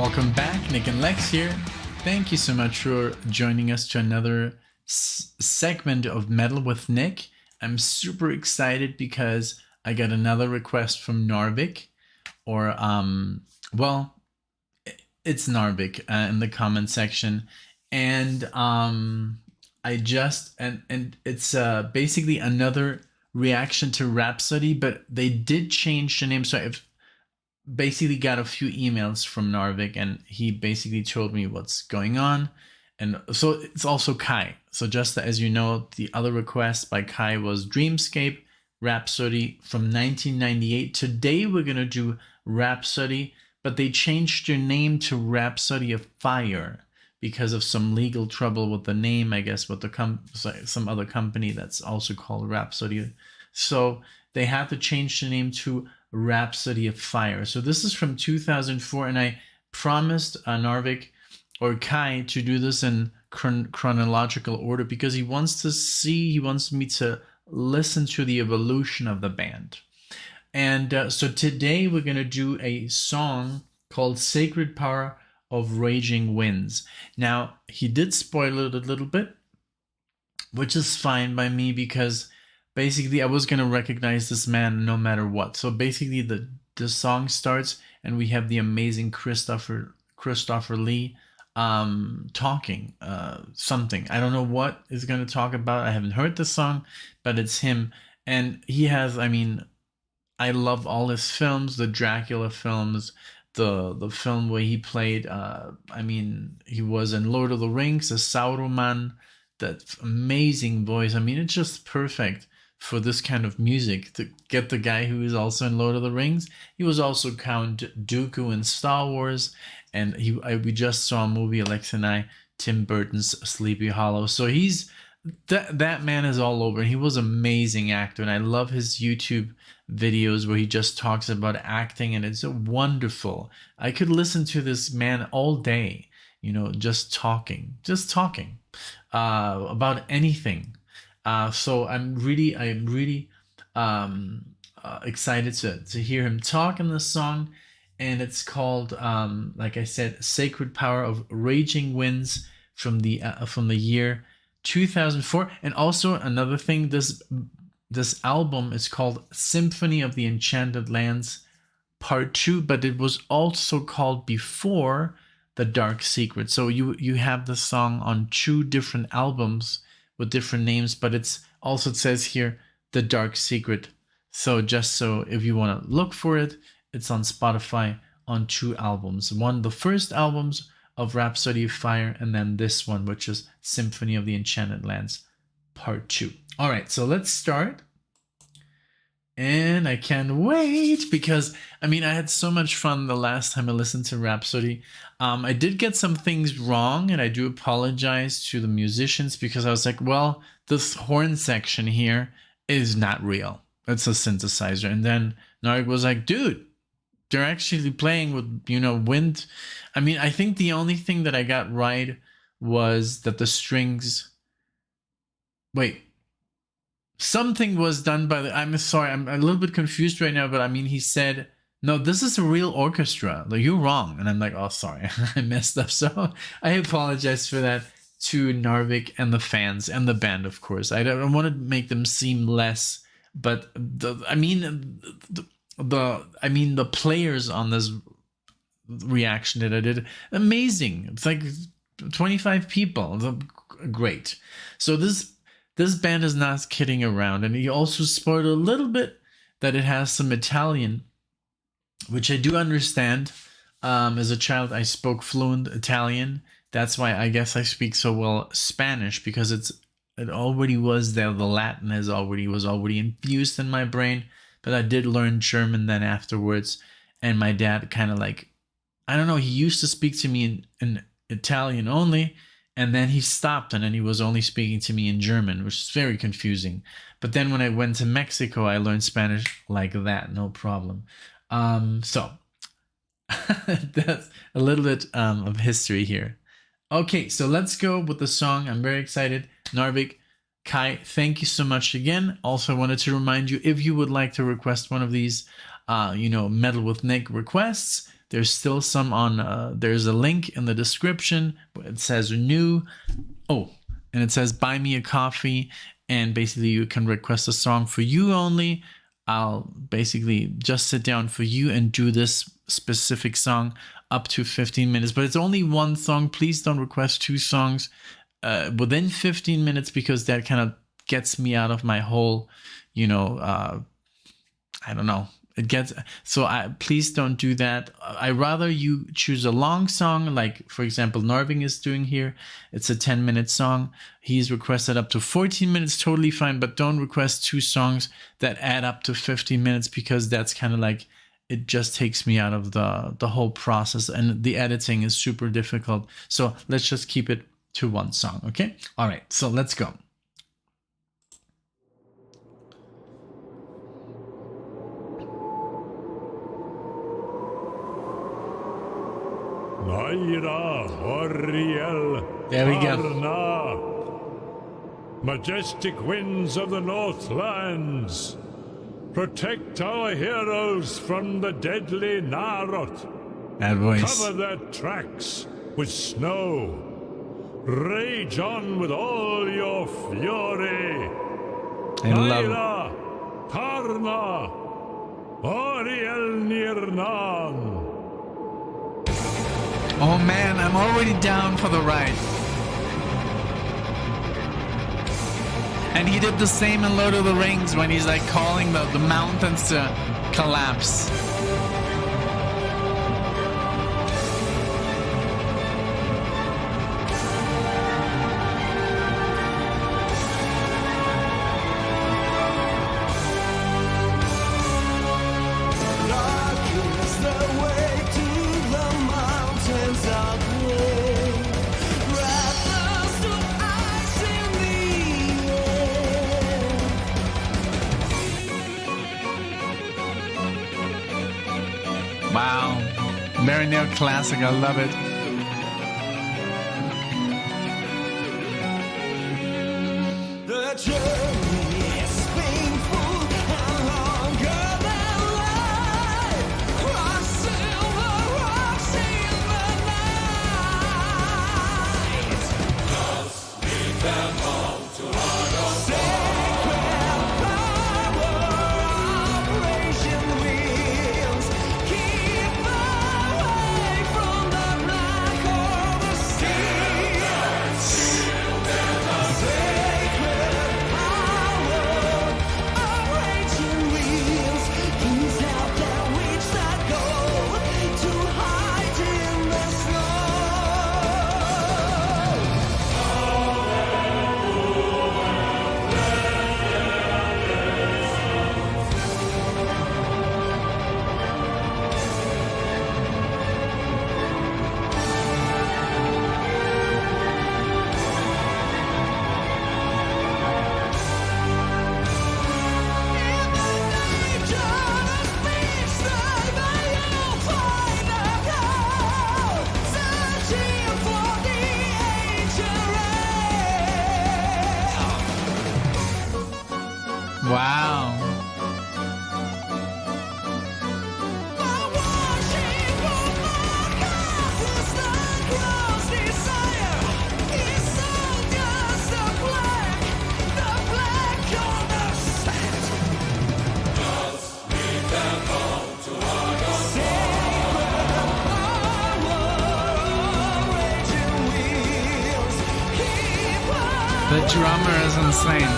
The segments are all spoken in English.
Welcome back, NicknLex here. Thank you so much for joining us to another segment of Metal with Nick. I'm super excited because I got another request from Narvik, or well, it's Narvik in the comment section, and I just and it's basically another reaction to Rhapsody, but they did change the name, so I've basically got a few emails from Narvik, and he basically told me what's going on. And so it's also Kai. So just as you know, the other request by Kai was Dreamscape, Rhapsody from 1998. Today we're going to do Rhapsody, but they changed their name to Rhapsody of Fire because of some legal trouble with the name, I guess, with the some other company that's also called Rhapsody. So they had to change the name to Rhapsody of Fire. So this is from 2004, and I promised Narvik or Kai to do this in chronological order because he wants me to listen to the evolution of the band. And so today we're going to do a song called Sacred Power of Raging Winds. Now, he did spoil it a little bit, which is fine by me because basically I was going to recognize this man no matter what. So basically the song starts and we have the amazing Christopher Lee talking something. I don't know what he's going to talk about. I haven't heard the song, but it's him. And he has, I mean, I love all his films, the Dracula films, the film where he played, I mean, he was in Lord of the Rings, a Sauron, that amazing voice. I mean, it's just perfect for this kind of music to get the guy who is also in Lord of the Rings. He was also Count Dooku in Star Wars, and we just saw a movie, Alexia and I, Tim Burton's Sleepy Hollow. So he's that man is all over. He was an amazing actor, and I love his YouTube videos where he just talks about acting, and it's wonderful. I could listen to this man all day, you know, just talking about anything. So I'm really excited to hear him talk in this song, and it's called, like I said, Sacred Power of Raging Winds from the year 2004. And also another thing, this album is called Symphony of the Enchanted Lands Part 2, but it was also called before The Dark Secret. So you have the song on 2 different albums with different names, but it says here The Dark Secret. So just so if you want to look for it, it's on Spotify on 2 albums. The first albums of Rhapsody of Fire, and then this one, which is Symphony of the Enchanted Lands Part 2. All right, so let's start. And I can't wait because, I mean, I had so much fun the last time I listened to Rhapsody. I did get some things wrong, and I do apologize to the musicians because I was like, well, this horn section here is not real. It's a synthesizer. And then Narg was like, dude, they're actually playing with, you know, wind. I mean, I think the only thing that I got right was that the strings... Wait. Something was done by I'm sorry, I'm a little bit confused right now, but I mean, he said, no, this is a real orchestra. Like, you're wrong. And I'm like, oh, sorry, I messed up. So I apologize for that to Narvik and the fans and the band, of course. I don't want to make them seem less, but the players on this reaction that I did, amazing. It's like 25 people. Great. So this band is not kidding around, and he also spoiled a little bit that it has some Italian, which I do understand. As a child, I spoke fluent Italian. That's why I guess I speak so well Spanish, because it already was there. The Latin was already infused in my brain, but I did learn German then afterwards. And my dad kind of like, I don't know, he used to speak to me in Italian only. And then he stopped, and then he was only speaking to me in German, which is very confusing. But then when I went to Mexico, I learned Spanish like that, no problem. So that's a little bit of history here. Okay, so let's go with the song. I'm very excited. Narvik, Kai, thank you so much again. Also, I wanted to remind you, if you would like to request one of these, Metal with Nick requests, There's still some on, there's a link in the description. It says renew. Oh, and it says buy me a coffee. And basically you can request a song for you only. I'll basically just sit down for you and do this specific song up to 15 minutes. But it's only one song. Please don't request 2 songs within 15 minutes, because that kind of gets me out of my whole, you know, I don't know. It gets, so please don't do that. I rather you choose a long song, like for example Norving is doing here. It's a 10-minute song. He's requested up to 14 minutes, totally fine, but don't request 2 songs that add up to 15 minutes, because that's kind of like, it just takes me out of the whole process, and the editing is super difficult. So let's just keep it to 1 song, okay? All right, so let's go. There we go. Majestic winds of the Northlands, protect our heroes from the deadly Narot. Bad voice. Cover their tracks with snow. Rage on with all your fury. I love Karna, Oriel Nirnan. Oh man, I'm already down for the ride. And he did the same in Lord of the Rings when he's like calling the mountains to collapse. Wow, very neoclassic, I love it. The journey is painful and longer than life. Crossing the rocks in the night. Just lead them home to our sacred power, operation wheels. Keep away from the black or the sea. Sacred power, operation wheels. Kings out there reach that goal to hide in the Wow. The drummer is insane.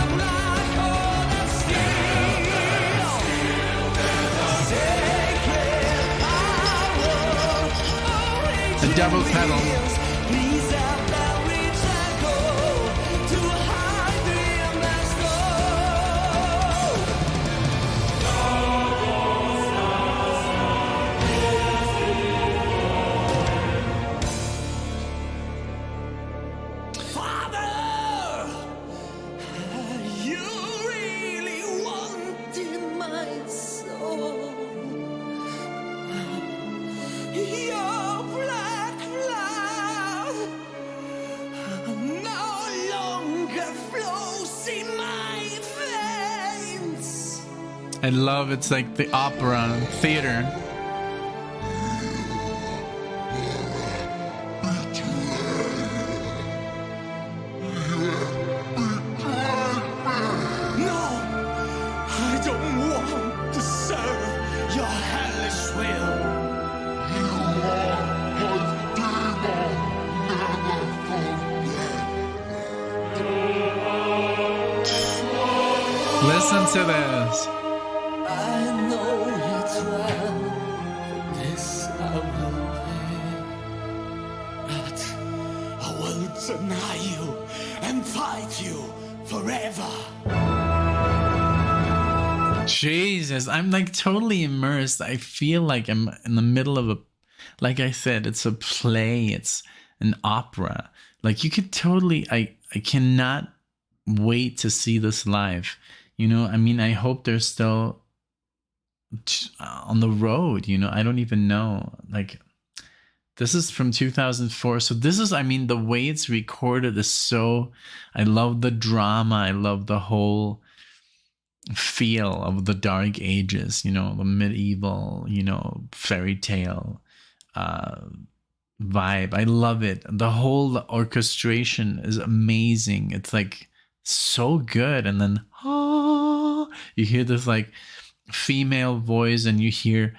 The double pedal. Father, you really wanted my soul. Your black blood no longer flows in my veins. I love it's like the opera theater. Listen to this. I know it's well, for this I will pay. But I will deny you and fight you forever. Jesus, I'm like totally immersed. I feel like I'm in the middle of a, like I said, it's a play, it's an opera. Like you could totally, I cannot wait to see this live. You know, I mean, I hope they're still on the road, you know, I don't even know. Like, this is from 2004. So this is, I mean, the way it's recorded is so, I love the drama. I love the whole feel of the dark ages, you know, the medieval, you know, fairy tale vibe. I love it. The whole orchestration is amazing. It's like so good. And then you hear this like female voice, and you hear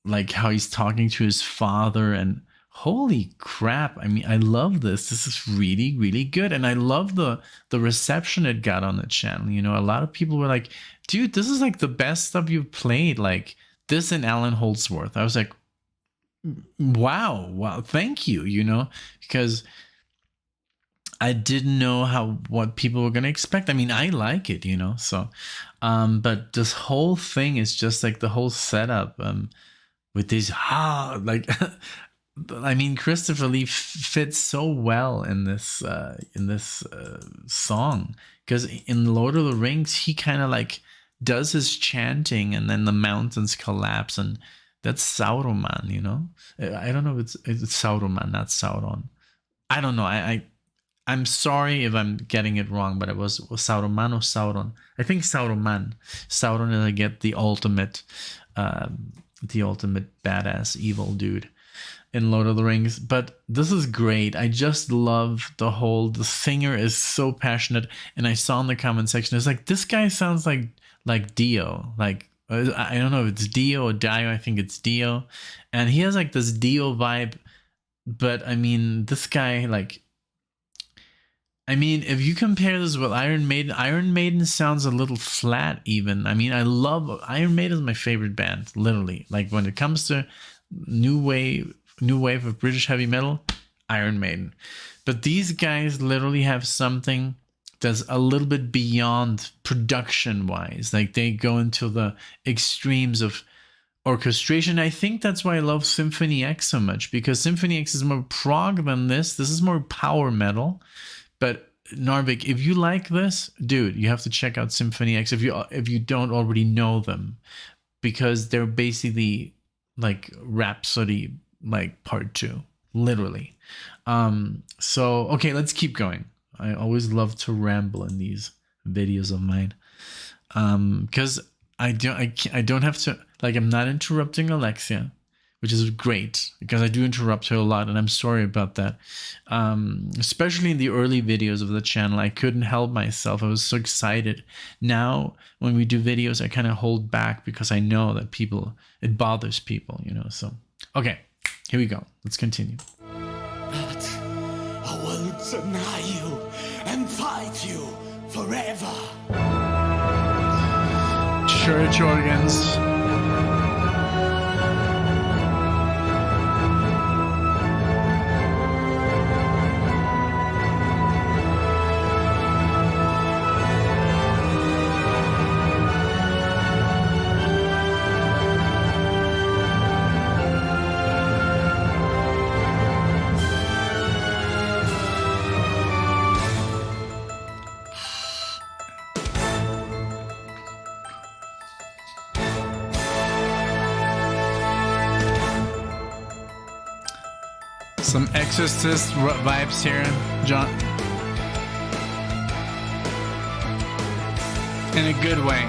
like how he's talking to his father, and holy crap, I mean, I love this. This is really, really good. And I love the reception it got on the channel. You know, a lot of people were like, dude, this is like the best stuff you've played. Like this and Alan Holdsworth. I was like, wow, thank you, you know, because I didn't know what people were going to expect. I mean, I like it, you know, so, but this whole thing is just like the whole setup, with these, like, I mean, Christopher Lee fits so well in this song, because in Lord of the Rings, he kind of like does his chanting, and then the mountains collapse, and that's Sauron, you know. I don't know if it's Sauron, not Sauron. I don't know. I'm sorry if I'm getting it wrong, but it was Sauron or Sauron. I think Sauron. Sauron is, I get the ultimate badass evil dude in Lord of the Rings. But this is great. I just love the singer is so passionate. And I saw in the comment section, it's like, this guy sounds like Dio. Like, I don't know if it's Dio or Dio. I think it's Dio. And he has like this Dio vibe. But I mean, this guy, like, I mean, if you compare this with Iron Maiden sounds a little flat even. I mean, I love Iron Maiden is my favorite band, literally. Like when it comes to new wave of British heavy metal, Iron Maiden. But these guys literally have something that's a little bit beyond production wise. Like they go into the extremes of orchestration. I think that's why I love Symphony X so much, because Symphony X is more prog than this. This is more power metal. But Narvik, if you like this, dude, you have to check out Symphony X if you don't already know them, because they're basically like Rhapsody, like part 2, literally. So okay, let's keep going. I always love to ramble in these videos of mine, because I don't have to, like, I'm not interrupting Alexia, which is great, because I do interrupt her a lot, and I'm sorry about that. Especially in the early videos of the channel, I couldn't help myself. I was so excited. Now, when we do videos, I kind of hold back because I know that it bothers people, you know. So, okay, here we go. Let's continue. But I will deny you and fight you forever. Church organs. Some Exorcist vibes here, John. In a good way.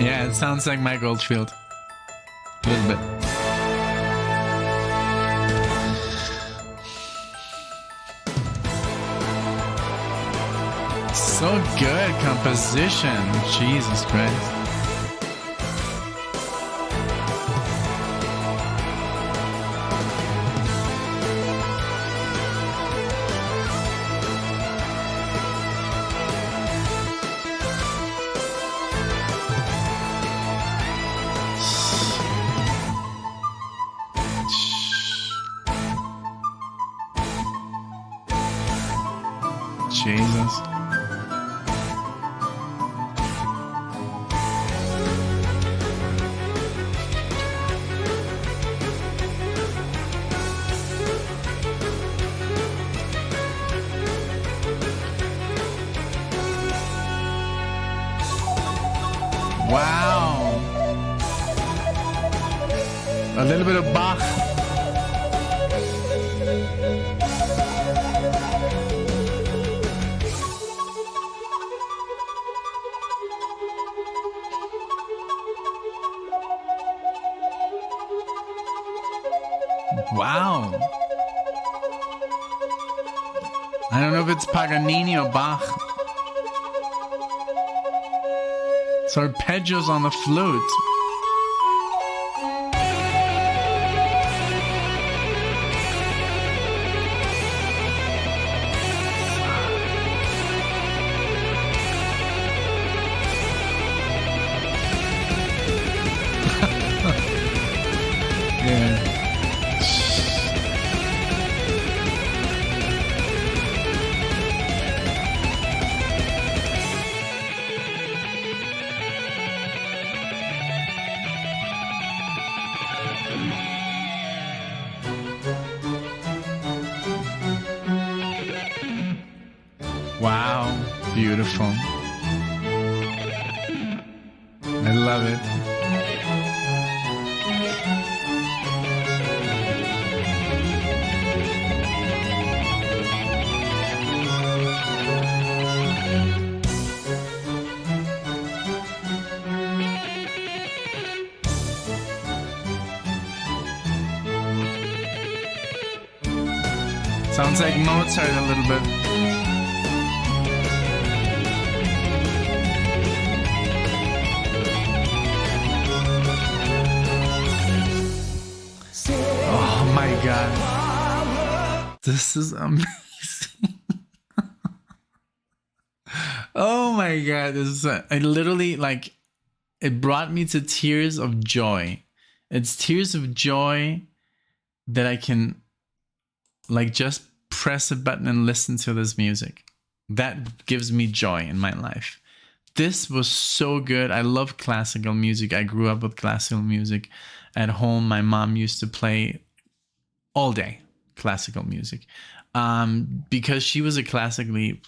Yeah, it sounds like Mike Oldfield. A little bit. So good composition. Jesus Christ. Jesus. Wow. A little bit of Bach. Wow. I don't know if it's Paganini or Bach. It's arpeggios on the flute. Yeah. Wow, beautiful. I love it. Sounds like Mozart a little bit. Oh my god. This is amazing. Oh my god. This is I literally like it brought me to tears of joy. It's tears of joy that I can like just press a button and listen to this music. That gives me joy in my life. This was so good. I love classical music. I grew up with classical music. At home, my mom used to play all day classical music because she was a classically,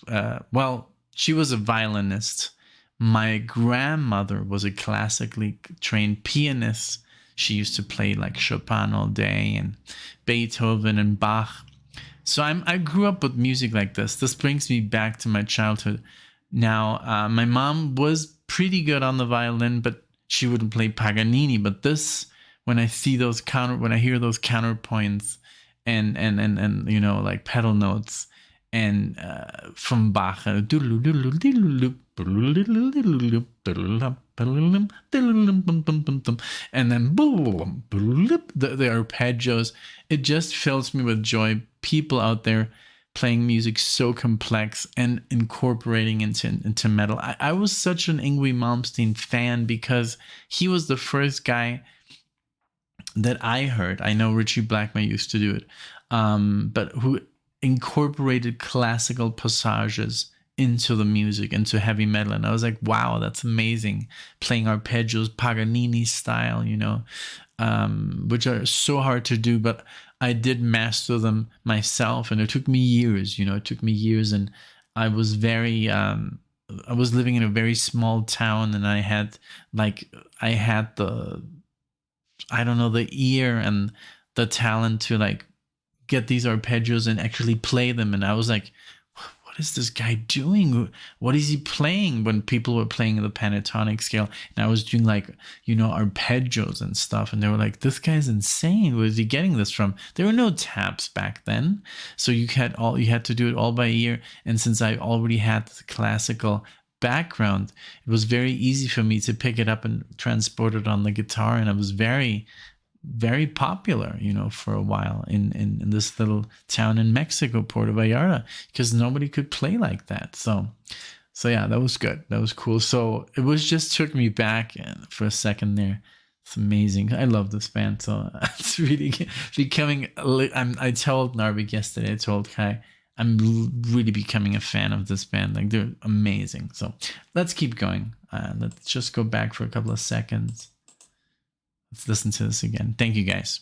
she was a violinist. My grandmother was a classically trained pianist. She used to play like Chopin all day and Beethoven and Bach. So I grew up with music like this. This brings me back to my childhood. Now, my mom was pretty good on the violin, but she wouldn't play Paganini. But this, when I hear those counterpoints and you know, like pedal notes and from Bach, and then the arpeggios, it just fills me with joy. People out there playing music so complex and incorporating into metal. I was such an Yngwie Malmsteen fan because he was the first guy that I heard. I know Richie Blackmore used to do it, but who incorporated classical passages into the music, into heavy metal. And I was like, wow, that's amazing. Playing arpeggios, Paganini style, you know, which are so hard to do, but I did master them myself. And it took me years, and I was very, I was living in a very small town, and I had the ear and the talent to like get these arpeggios and actually play them. And I was like, what what is this guy doing? What is he playing? When people were playing the pentatonic scale, and I was doing like, arpeggios and stuff, and they were like, this guy's insane. Where is he getting this from? There were no tabs back then, so you had to do it all by ear. And since I already had the classical background, it was very easy for me to pick it up and transport it on the guitar, and I was very, very popular, for a while in this little town in Mexico, Puerto Vallarta, because nobody could play like that. So yeah, that was good. That was cool. So it was just took me back for a second there. It's amazing. I love this band. So it's really becoming. I told Narvik yesterday. I told Kai, I'm really becoming a fan of this band. Like, they're amazing. So let's keep going. Let's just go back for a couple of seconds. Let's listen to this again. Thank you, guys.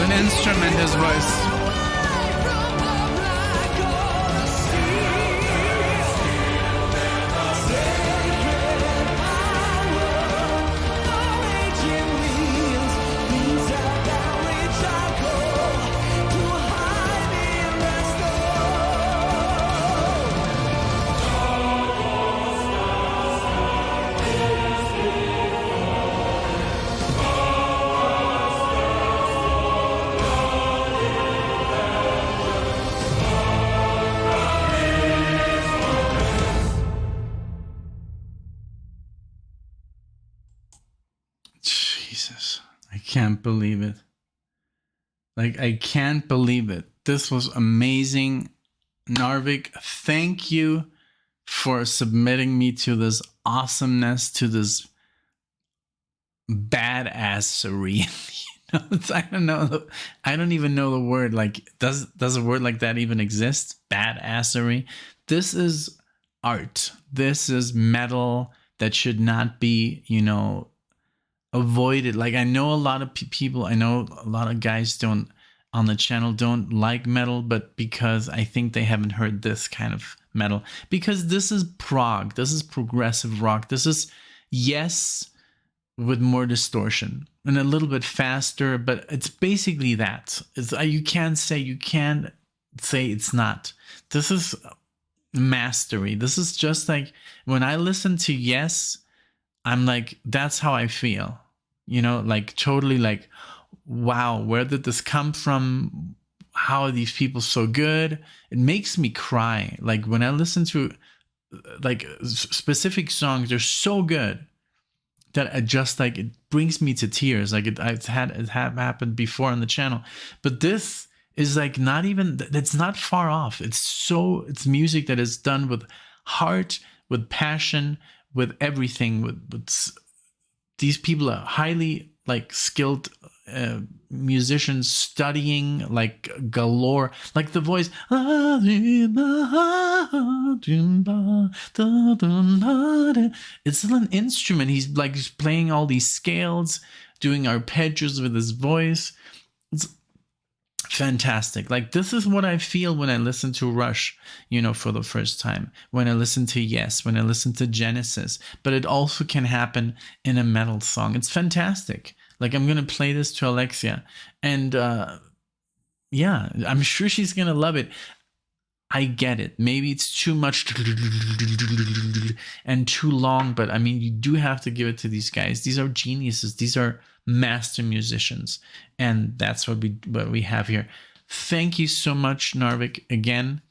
An instrument, his voice. I can't believe it. Like, I can't believe it. This was amazing. Narvik, thank you for submitting me to this awesomeness, to this badassery. I don't know. I don't even know the word. Like, does a word like that even exist? Badassery. This is art. This is metal that should not be, avoided. Like, I know a lot of people, I know a lot of guys on the channel don't like metal, but because I think they haven't heard this kind of metal, because this is prog, this is progressive rock, this is Yes with more distortion and a little bit faster, but it's basically that. You can't say it's not. This is mastery. This is just like, when I listen to Yes, I'm like, that's how I feel, like totally like, wow, where did this come from? How are these people so good? It makes me cry. Like, when I listen to like specific songs, they're so good that I just like, it brings me to tears. Like, it happened before on the channel, but this is like not even, it's not far off. It's music that is done with heart, with passion, with everything. With these people are highly like skilled musicians, studying like galore, like the voice. It's an instrument. He's like playing all these scales, doing arpeggios with his voice. It's fantastic. Like, this is what I feel when I listen to Rush, for the first time, when I listen to Yes, when I listen to Genesis. But it also can happen in a metal song. It's fantastic. Like, I'm gonna play this to Alexia, and yeah, I'm sure she's gonna love it. I get it. Maybe it's too much and too long, but I mean, you do have to give it to these guys. These are geniuses. These are master musicians, and that's what we have here. Thank you so much, Narvik, again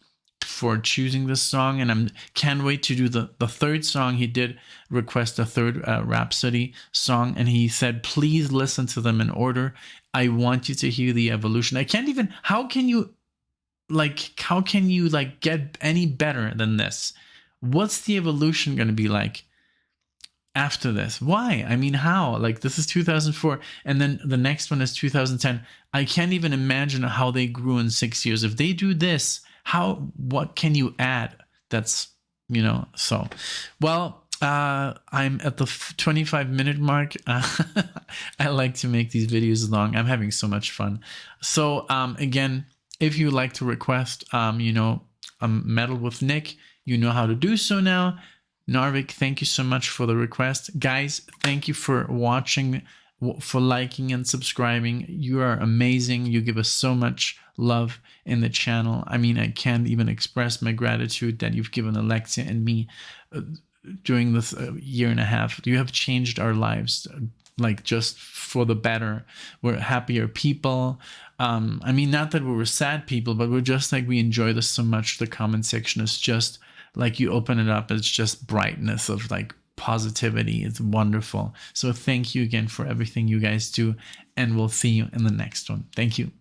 for choosing this song, and I can't wait to do the third song. He did request a third Rhapsody song, and he said, please listen to them in order. I want you to hear the evolution. I can't even, how can you get any better than this? What's the evolution going to be like after this? Why? I mean, how? Like, this is 2004, and then the next one is 2010. I can't even imagine how they grew in 6 years. If they do this, what can you add? That's, so, well, I'm at the 25-minute mark. I like to make these videos long. I'm having so much fun. So, again, if you like to request, Metal with Nick, you know how to do so now. Narvik, thank you so much for the request. Guys, thank you for watching, for liking and subscribing. You are amazing. You give us so much love in the channel. I mean, I can't even express my gratitude that you've given Alexia and me during this year and a half. You have changed our lives, like, just for the better. We're happier people. I mean, not that we were sad people, but we're just like, we enjoy this so much. The comment section is just like, you open it up, it's just brightness of like positivity. It's wonderful. So thank you again for everything you guys do, and we'll see you in the next one. Thank you.